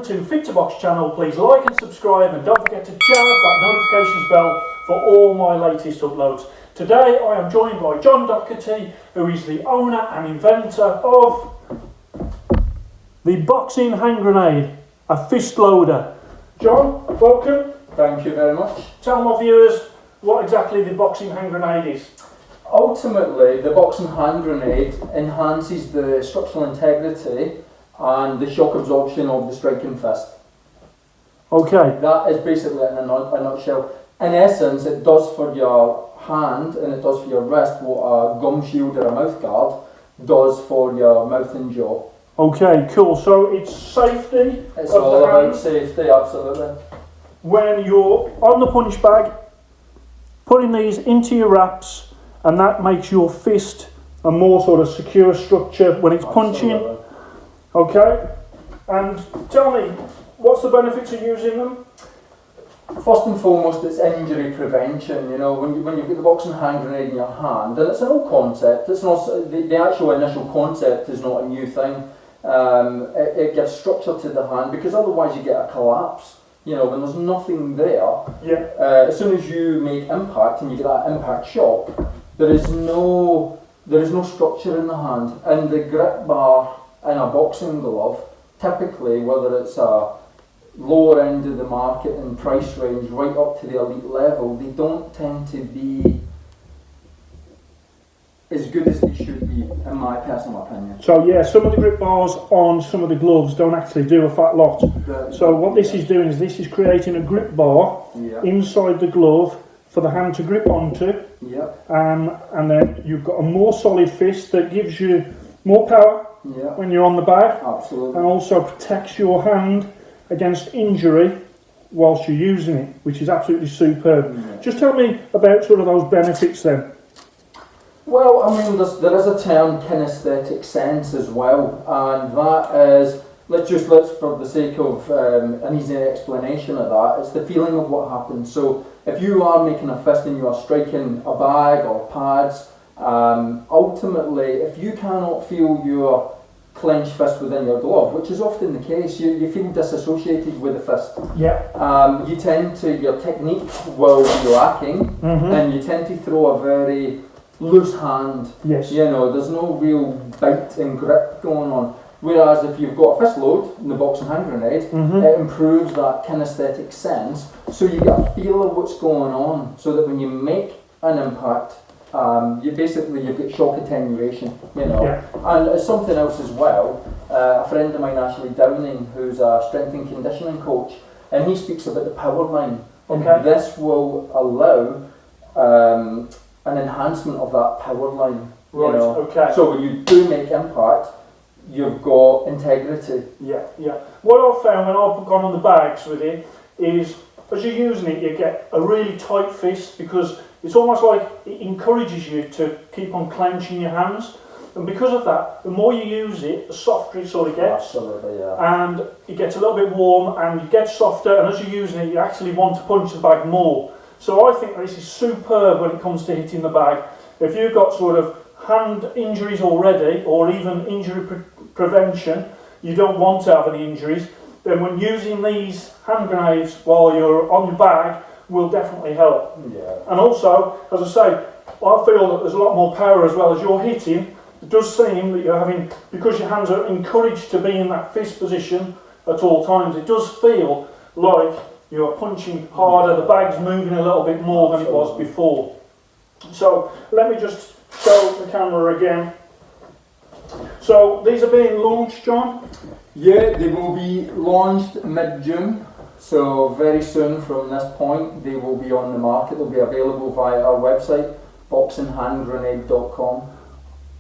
to Fit to Box channel. Please like and subscribe, and don't forget to charge that notifications bell for all my latest uploads. Today I am joined by John Docherty, who is the owner and inventor of the boxing hand grenade, a fist loader. John, welcome. Thank you very much. Tell my viewers what exactly the boxing hand grenade is. Ultimately, the boxing hand grenade enhances the structural integrity and the shock absorption of the striking fist. Okay. That is basically it in a nutshell. In essence, it does for your hand and it does for your wrist what a gum shield or a mouth guard does for your mouth and jaw. Okay, cool. So it's safety. It's all about safety, absolutely. When you're on the punch bag, putting these into your wraps, and that makes your fist a more sort of secure structure when it's punching. Okay, and tell me, what's the benefits of using them? First and foremost, it's injury prevention. You know, when you've got the boxing hand grenade in your hand, and it's an old concept. It's not the actual initial concept is not a new thing. It gives structure to the hand because otherwise you get a collapse. You know, when there's nothing there. Yeah. As soon as you make impact and you get that impact shock, there is no structure in the hand, and the grip bar in a boxing glove, typically, whether it's a lower end of the market and price range right up to the elite level, they don't tend to be as good as they should be, in my personal opinion. So yeah, some of the grip bars on some of the gloves don't actually do a fat lot. So what this is doing is this is creating a grip bar inside the glove for the hand to grip onto. Yep. And then you've got a more solid fist that gives you more power when you're on the bag. Absolutely. And also protects your hand against injury whilst you're using it, which is absolutely superb. Yeah. Just tell me about sort of those benefits then. Well, I mean, there is a term kinesthetic sense as well, and that is, let's for the sake of an easy explanation of that, it's the feeling of what happens. So if you are making a fist and you are striking a bag or pads, ultimately, if you cannot feel your clenched fist within your glove, which is often the case, you feel disassociated with the fist. Yeah. You tend to, your technique will be lacking, and you tend to throw a very loose hand. Yes. You know, there's no real bite and grip going on. Whereas if you've got a fist load in the boxing hand grenade, it improves that kinesthetic sense, so you get a feel of what's going on, so that when you make an impact, you've got shock attenuation, you know. Yeah. And something else as well, a friend of mine, Ashley Downing, who's a strength and conditioning coach, and he speaks about the power line. Okay. And this will allow an enhancement of that power line. Right, You know? okay. So when you do make impact, you've got integrity. Yeah, yeah. What I've found when I've gone on the bags with it is, as you're using it, you get a really tight fist because it's almost like it encourages you to keep on clenching your hands. And because of that, the more you use it, the softer it sort of gets. Absolutely, yeah. And it gets a little bit warm and you get softer, and as you're using it, you actually want to punch the bag more. So I think this is superb when it comes to hitting the bag. If you've got sort of hand injuries already, or even injury prevention, you don't want to have any injuries, then when using these hand grenades while you're on your bag will definitely help. Yeah. And also, as I say, I feel that there's a lot more power as well as you're hitting. It does seem that you're having, because your hands are encouraged to be in that fist position at all times, it does feel like you're punching harder, the bag's moving a little bit more than it was before. So let me just show the camera again. So these are being launched, John? Yeah, they will be launched mid-June, so very soon from this point they will be on the market. They'll be available via our website, boxinghandgrenade.com.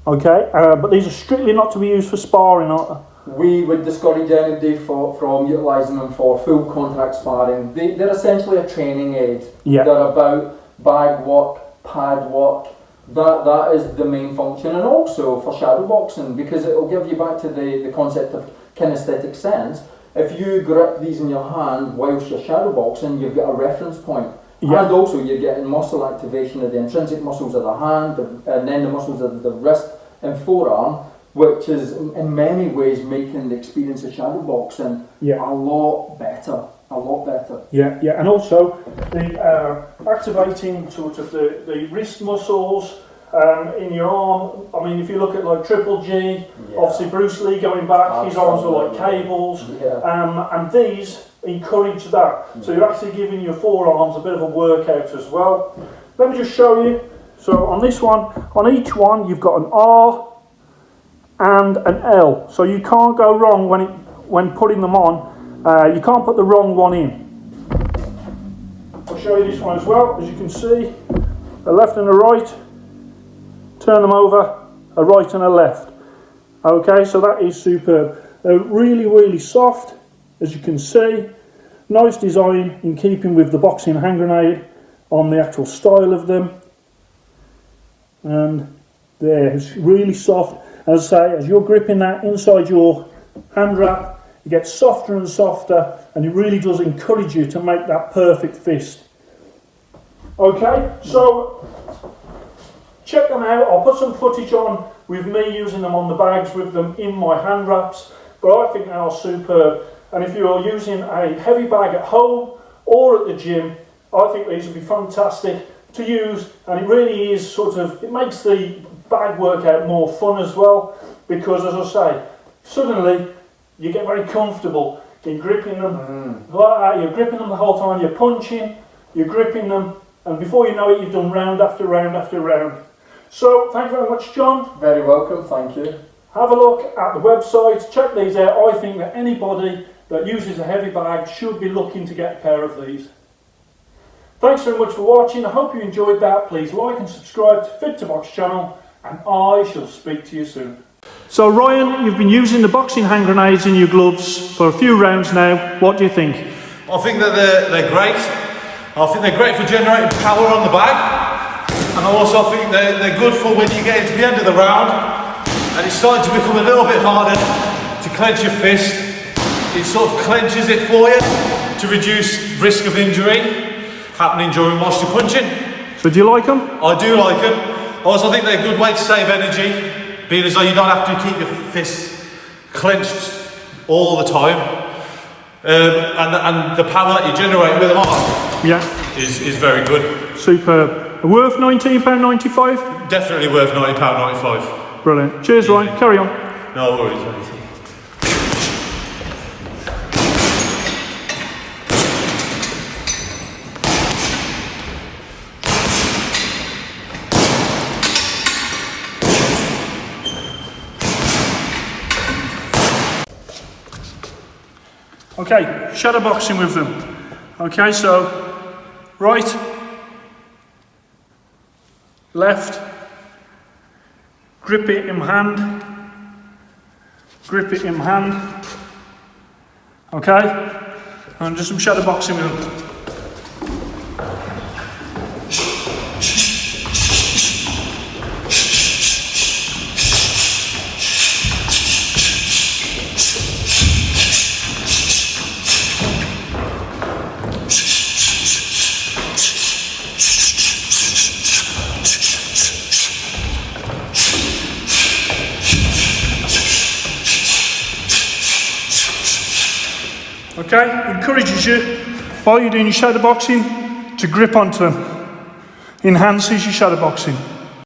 Okay, but these are strictly not to be used for sparring, aren't they? We would discourage anybody from utilising them for full contact sparring. They're essentially a training aid. Yeah. They're about bag work, pad work. That is the main function, and also for shadow boxing, because it will give you back to the concept of kinesthetic sense. If you grip these in your hand whilst you're shadow boxing, you've got a reference point. Yeah. And also you're getting muscle activation of the intrinsic muscles of the hand, and then the muscles of the wrist and forearm, which is in many ways making the experience of shadowboxing Yeah. a lot better. A lot better. Yeah, yeah, and also the activating sort of the wrist muscles in your arm. I mean, if you look at like Triple G, obviously Bruce Lee going back, his arms were like cables, and these encourage that. So you're actually giving your forearms a bit of a workout as well. Let me just show you. So on this one, on each one, you've got an R and an L. So you can't go wrong when putting them on. You can't put the wrong one in. I'll show you this one as well. As you can see, a left and a right. Turn them over, a right and a left. Okay, so that is superb. They're really, really soft, as you can see. Nice design in keeping with the boxing hand grenade on the actual style of them. And there, it's really soft. As I say, as you're gripping that inside your hand wrap, it gets softer and softer, and it really does encourage you to make that perfect fist. Okay, so check them out. I'll put some footage on with me using them on the bags with them in my hand wraps, but I think they are superb. And if you're using a heavy bag at home or at the gym, I think these would be fantastic to use, and it really is sort of, it makes the bag workout more fun as well, because as I say, suddenly you get very comfortable in gripping them. Like that, you're gripping them the whole time, you're punching, you're gripping them, and before you know it, you've done round after round after round. So, thank you very much, John. Very welcome, thank you. Have a look at the website, check these out. I think that anybody that uses a heavy bag should be looking to get a pair of these. Thanks very much for watching. I hope you enjoyed that. Please like and subscribe to Fit to Box channel, and I shall speak to you soon. So Ryan, you've been using the boxing hand grenades in your gloves for a few rounds now. What do you think? I think that they're great. I think they're great for generating power on the bag, and I also think they're good for when you get into the end of the round and it's starting to become a little bit harder to clench your fist. It sort of clenches it for you to reduce risk of injury happening during whilst you're punching. So do you like them? I do like them. I also think they're a good way to save energy, being as though you don't have to keep your fists clenched all the time. And the power that you generate with them on is very good. Superb. Worth £19.95? Definitely worth £90.95. Brilliant. Cheers, Ryan. Carry on. No worries, mate. Okay, shadow boxing with them. Okay, so right, left, grip it in hand, grip it in hand. Okay, and just some shadow boxing with them. Okay, encourages you while you're doing your shadow boxing to grip onto them. Enhances your shadow boxing.